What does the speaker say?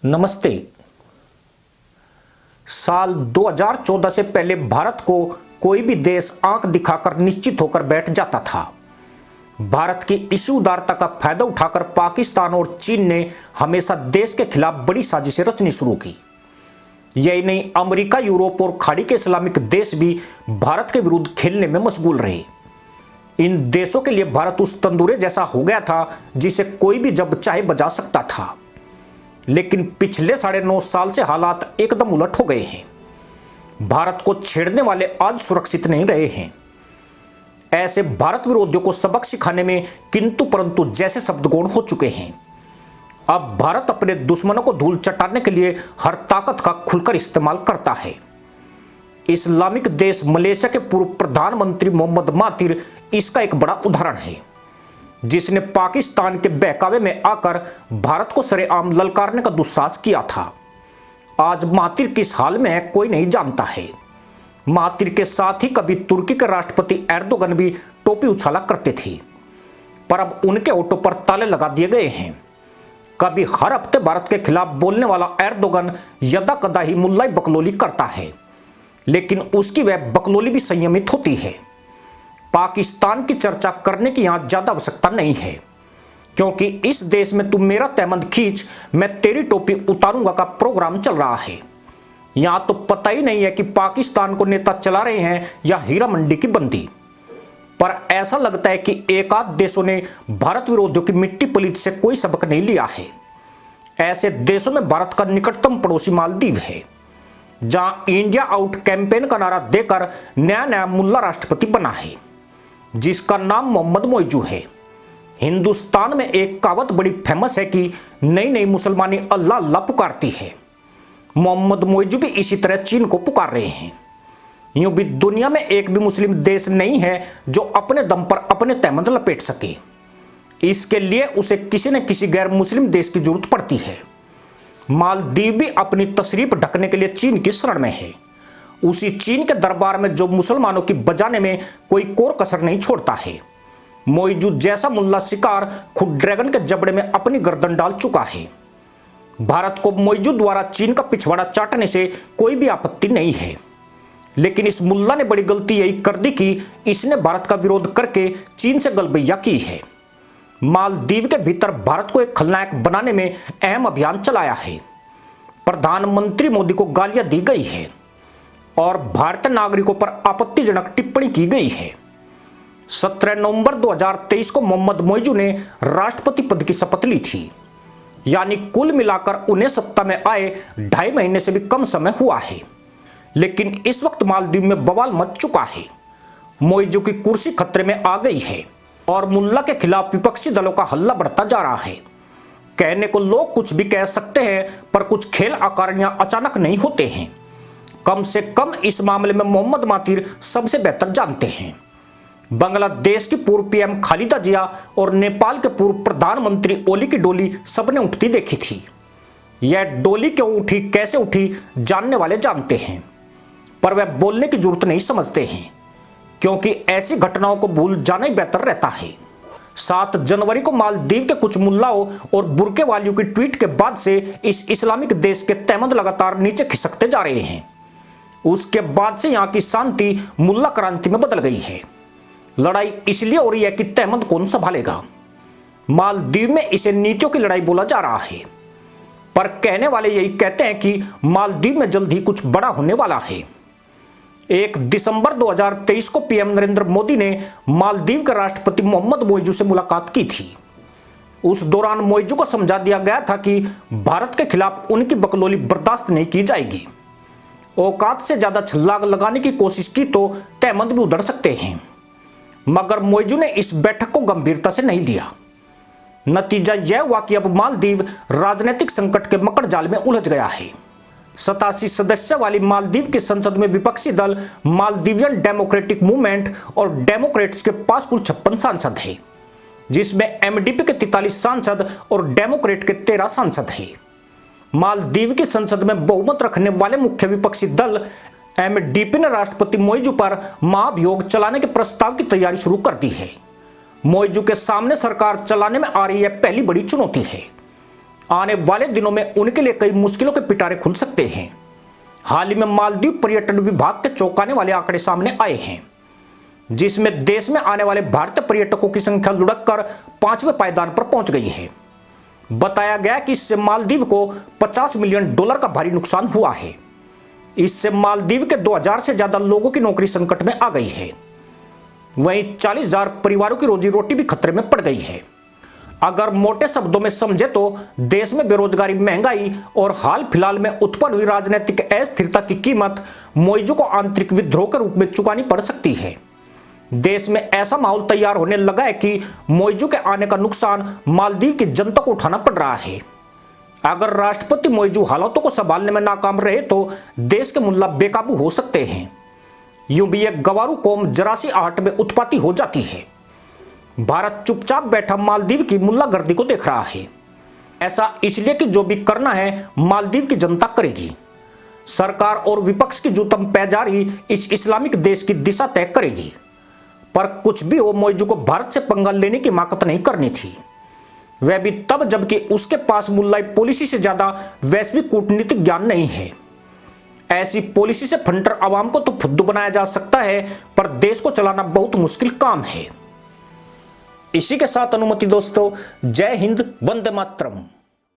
नमस्ते। साल 2014 से पहले भारत को कोई भी देश आंख दिखाकर निश्चित होकर बैठ जाता था। भारत की इस उदारता का फायदा उठाकर पाकिस्तान और चीन ने हमेशा देश के खिलाफ बड़ी साजिशें रचनी शुरू की। यही नहीं, अमेरिका, यूरोप और खाड़ी के इस्लामिक देश भी भारत के विरुद्ध खेलने में मशगूल रहे। इन देशों के लिए भारत उस तंदूरे जैसा हो गया था जिसे कोई भी जब चाहे बजा सकता था। लेकिन पिछले 9.5 साल से हालात एकदम उलट हो गए हैं। भारत को छेड़ने वाले आज सुरक्षित नहीं रहे हैं। ऐसे भारत विरोधियों को सबक सिखाने में किंतु परंतु जैसे शब्दगोण हो चुके हैं। अब भारत अपने दुश्मनों को धूल चटाने के लिए हर ताकत का खुलकर इस्तेमाल करता है। इस्लामिक देश मलेशिया के पूर्व प्रधानमंत्री मोहम्मद महातिर इसका एक बड़ा उदाहरण है, जिसने पाकिस्तान के बहकावे में आकर भारत को सरेआम ललकारने का दुस्साहस किया था। आज महातिर किस हाल में है कोई नहीं जानता है। महातिर के साथ ही कभी तुर्की के राष्ट्रपति एर्दोगन भी टोपी उछाला करते थे, पर अब उनके ऑटो पर ताले लगा दिए गए हैं। कभी हर हफ्ते भारत के खिलाफ बोलने वाला एर्दोगन यदा कदा ही मुल्लाई बकलोली करता है, लेकिन उसकी वह बकलोली भी संयमित होती है। पाकिस्तान की चर्चा करने की यहां ज्यादा आवश्यकता नहीं है, क्योंकि इस देश में तुम मेरा तहमंद खींच मैं तेरी टोपी उतारूंगा का प्रोग्राम चल रहा है। यहां तो पता ही नहीं है कि पाकिस्तान को नेता चला रहे हैं या हीरा मंडी की बंदी। पर ऐसा लगता है कि एकाध देशों ने भारत विरोधियों की मिट्टी पलीत से कोई सबक नहीं लिया है। ऐसे देशों में भारत का निकटतम पड़ोसी मालदीव है, जहां इंडिया आउट कैंपेन का नारा देकर नया मुल्ला राष्ट्रपति बना है, जिसका नाम मोहम्मद मोइजू है। हिंदुस्तान में एक कहावत बड़ी फेमस है कि नई नई मुसलमानी अल्लाह अल्लाह पुकारती है। मोहम्मद मोइजू भी इसी तरह चीन को पुकार रहे हैं। यूं भी दुनिया में एक भी मुस्लिम देश नहीं है जो अपने दम पर अपने तहमंद लपेट सके। इसके लिए उसे किसी न किसी गैर मुस्लिम देश की जरूरत पड़ती है। मालदीव भी अपनी तशरीफ ढकने के लिए चीन की शरण में है। उसी चीन के दरबार में जो मुसलमानों की बजाने में कोई कोर कसर नहीं छोड़ता है। मोइजू जैसा मुल्ला शिकार खुद ड्रैगन के जबड़े में अपनी गर्दन डाल चुका है। भारत को मोइजू द्वारा चीन का पिछवाड़ा चाटने से कोई भी आपत्ति नहीं है, लेकिन इस मुल्ला ने बड़ी गलती यही कर दी कि इसने भारत का विरोध करके चीन से गलबैया की है। मालदीव के भीतर भारत को एक खलनायक बनाने में अहम अभियान चलाया है। प्रधानमंत्री मोदी को गालियां दी गई है और भारतीय नागरिकों पर आपत्तिजनक टिप्पणी की गई है। 17 नवंबर 2023 को मोहम्मद मोइजू ने राष्ट्रपति पद की शपथ ली थी, यानी कुल मिलाकर उन्हें सत्ता में आए 2.5 महीने से भी कम समय हुआ है। लेकिन इस वक्त मालदीव में बवाल मच चुका है। मोइजू की कुर्सी खतरे में आ गई है और मुल्ला के खिलाफ विपक्षी दलों का हल्ला बढ़ता जा रहा है। कहने को लोग कुछ भी कह सकते हैं, पर कुछ खेल आकारियां अचानक नहीं होते हैं। कम से कम इस मामले में मोहम्मद महातिर सबसे बेहतर जानते हैं। बांग्लादेश की पूर्व पीएम खालिदा जिया और नेपाल के पूर्व प्रधानमंत्री ओली की डोली सबने उठती देखी थी। यह डोली क्यों उठी, कैसे उठी, जानने वाले जानते हैं, पर वह बोलने की जरूरत नहीं समझते हैं, क्योंकि ऐसी घटनाओं को भूल जाना ही बेहतर रहता है। 7 जनवरी को मालदीव के कुछ मुल्लाओं और बुरके वालियों की ट्वीट के बाद से इस इस्लामिक देश के तहमंद लगातार नीचे खिसकते जा रहे हैं। उसके बाद से यहां की शांति मुल्ला क्रांति में बदल गई है। लड़ाई इसलिए हो रही है कि तहमंद कौन संभालेगा। मालदीव में इसे नीतियों की लड़ाई बोला जा रहा है, पर कहने वाले यही कहते हैं कि मालदीव में जल्द ही कुछ बड़ा होने वाला है। 1 दिसंबर 2023 को पीएम नरेंद्र मोदी ने मालदीव के राष्ट्रपति मोहम्मद मोइजू से मुलाकात की थी। उस दौरान मोइजू को समझा दिया गया था कि भारत के खिलाफ उनकी बकलोली बर्दाश्त नहीं की जाएगी। औकात से ज्यादा छलांग लगाने की कोशिश की तो तहमंद भी उधर सकते हैं, मगर मोइजू ने इस बैठक को गंभीरता से नहीं लिया। नतीजा यह हुआ कि अब मालदीव राजनीतिक संकट के मकड़ जाल में उलझ गया है। 87 सदस्य वाली मालदीव की संसद में विपक्षी दल मालदीवियन डेमोक्रेटिक मूवमेंट और डेमोक्रेट्स के पास कुल 56 सांसद हैं, जिसमें एमडीपी के 43 सांसद और डेमोक्रेट के 13 सांसद हैं। मालदीव की संसद में बहुमत रखने वाले मुख्य विपक्षी दल एमडीपी ने राष्ट्रपति मोइजू पर महाभियोग चलाने के प्रस्ताव की तैयारी शुरू कर दी है। मोइजू के सामने सरकार चलाने में आ रही है पहली बड़ी चुनौती है। आने वाले दिनों में उनके लिए कई मुश्किलों के पिटारे खुल सकते हैं। हाल ही में मालदीव पर्यटन विभाग के चौंकाने वाले आंकड़े सामने आए हैं, जिसमें देश में आने वाले भारतीय पर्यटकों की संख्या लुढ़ककर 5वें पायदान पर पहुंच गई है। बताया गया कि इससे मालदीव को $50 मिलियन का भारी नुकसान हुआ है। इससे मालदीव के 2000 से ज्यादा लोगों की नौकरी संकट में आ गई है। वहीं 40,000 परिवारों की रोजी रोटी भी खतरे में पड़ गई है। अगर मोटे शब्दों में समझे तो देश में बेरोजगारी, महंगाई और हाल फिलहाल में उत्पन्न हुई राजनीतिक अस्थिरता की कीमत मोइजू को आंतरिक विद्रोह के रूप में चुकानी पड़ सकती है। देश में ऐसा माहौल तैयार होने लगा है कि मोइजू के आने का नुकसान मालदीव की जनता को उठाना पड़ रहा है। अगर राष्ट्रपति मोइजू हालातों को संभालने में नाकाम रहे तो देश के मुल्ला बेकाबू हो सकते हैं। यूं भी एक गवारू कौम जरा सी आहट में उत्पाती हो जाती है। भारत चुपचाप बैठा मालदीव की मुल्लागर्दी को देख रहा है। ऐसा इसलिए कि जो भी करना है मालदीव की जनता करेगी। सरकार और विपक्ष की जूतम पैजारी इस इस्लामिक देश की दिशा तय करेगी। पर कुछ भी हो, मोइजू को भारत से पंगा लेने की हिम्मत नहीं करनी थी, वह भी तब जबकि उसके पास मुल्लाई पॉलिसी से ज्यादा वैश्विक कूटनीतिक ज्ञान नहीं है। ऐसी पॉलिसी से फंटर आवाम को तो फुद्दू बनाया जा सकता है, पर देश को चलाना बहुत मुश्किल काम है। इसी के साथ अनुमति दोस्तों, जय हिंद, वंदे मातरम।